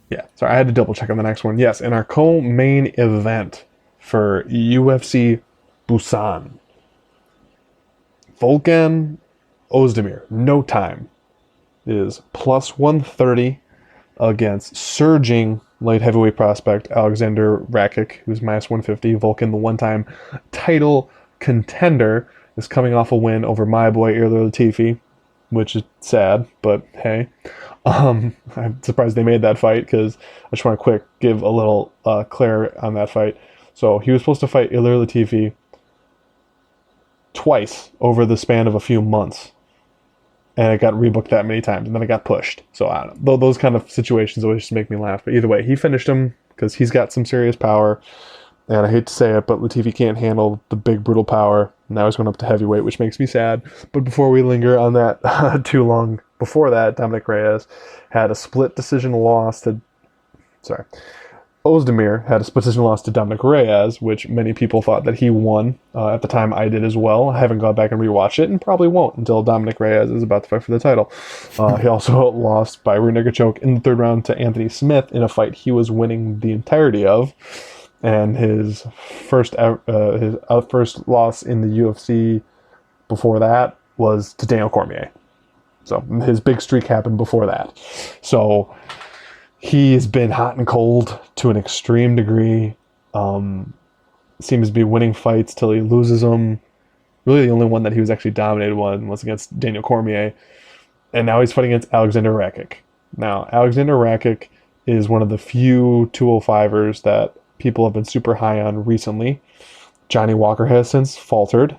Yeah, sorry, I had to double check on the next one. Yes, in our co-main event for UFC Busan, Volkan Oezdemir, no time, is plus 130 against surging light heavyweight prospect Alexander Rakic, who's minus 150. Volkan, the one-time title contender, is coming off a win over my boy Ilir Latifi, which is sad, but hey. I'm surprised they made that fight because I just want to quick give a little clear on that fight. So he was supposed to fight Ilir Latifi twice over the span of a few months, and it got rebooked that many times, and then it got pushed. So I don't know. Those kind of situations always just make me laugh. But either way, he finished him because he's got some serious power. And I hate to say it, but Latifi can't handle the big, brutal power. Now he's going up to heavyweight, which makes me sad. But before we linger on that too long, before that, Dominic Reyes had a split decision loss to... Sorry. Oezdemir had a split decision loss to Dominic Reyes, which many people thought that he won. At the time, I did as well. I haven't gone back and rewatched it, and probably won't until Dominic Reyes is about to fight for the title. He also lost by rear naked choke in the third round to Anthony Smith in a fight he was winning the entirety of. And his first loss in the UFC before that was to Daniel Cormier. So his big streak happened before that. So he's been hot and cold to an extreme degree. Seems to be winning fights till he loses them. Really the only one that he was actually dominated was against Daniel Cormier. And now he's fighting against Alexander Rakic. Now, Alexander Rakic is one of the few 205ers that people have been super high on recently. Johnny Walker has since faltered.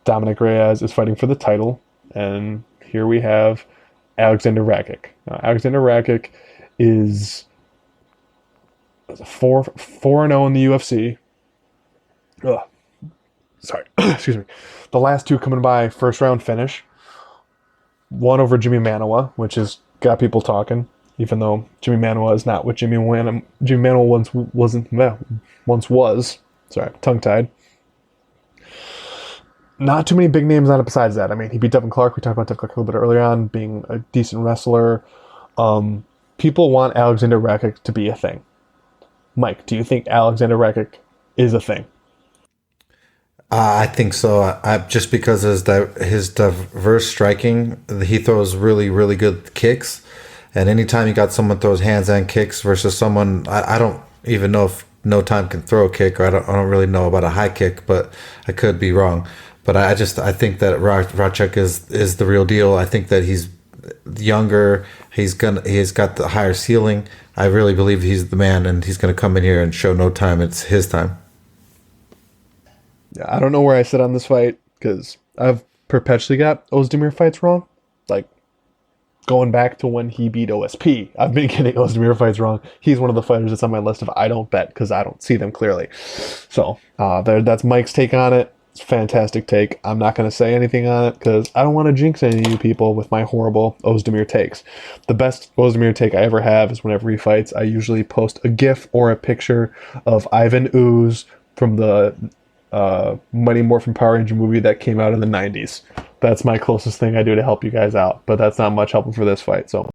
Dominic Reyes is fighting for the title. And here we have Alexander Rakic. Now, Alexander Rakic is 4-0 in the UFC. Ugh. Sorry. Excuse me. The last two coming by first round finish. One over Jimmy Manuwa, which has got people talking. Even though Jimmy Manuwa is not what Jimmy Manuwa once was. Sorry, tongue-tied. Not too many big names on it besides that. I mean, he beat Devin Clark. We talked about Devin Clark a little bit earlier on, being a decent wrestler. People want Alexander Rakic to be a thing. Mike, do you think Alexander Rakic is a thing? I think so. Just because his diverse striking, he throws really, really good kicks. And anytime you got someone throws hands and kicks versus someone, I don't even know if No Time can throw a kick, or I don't really know about a high kick, but I could be wrong. But I think that Rakic is the real deal. I think that he's younger. He's got the higher ceiling. I really believe he's the man, and he's gonna come in here and show No Time it's his time. Yeah, I don't know where I sit on this fight because I've perpetually got Oezdemir fights wrong. Like, going back to when he beat OSP, I've been getting Oezdemir fights wrong. He's one of the fighters that's on my list of I don't bet because I don't see them clearly. So that's Mike's take on it. It's a fantastic take. I'm not going to say anything on it because I don't want to jinx any of you people with my horrible Oezdemir takes. The best Oezdemir take I ever have is whenever he fights, I usually post a GIF or a picture of Ivan Ooze from the Mighty Morphin Power Ranger movie that came out in the 90s. That's my closest thing I do to help you guys out, but that's not much helping for this fight. So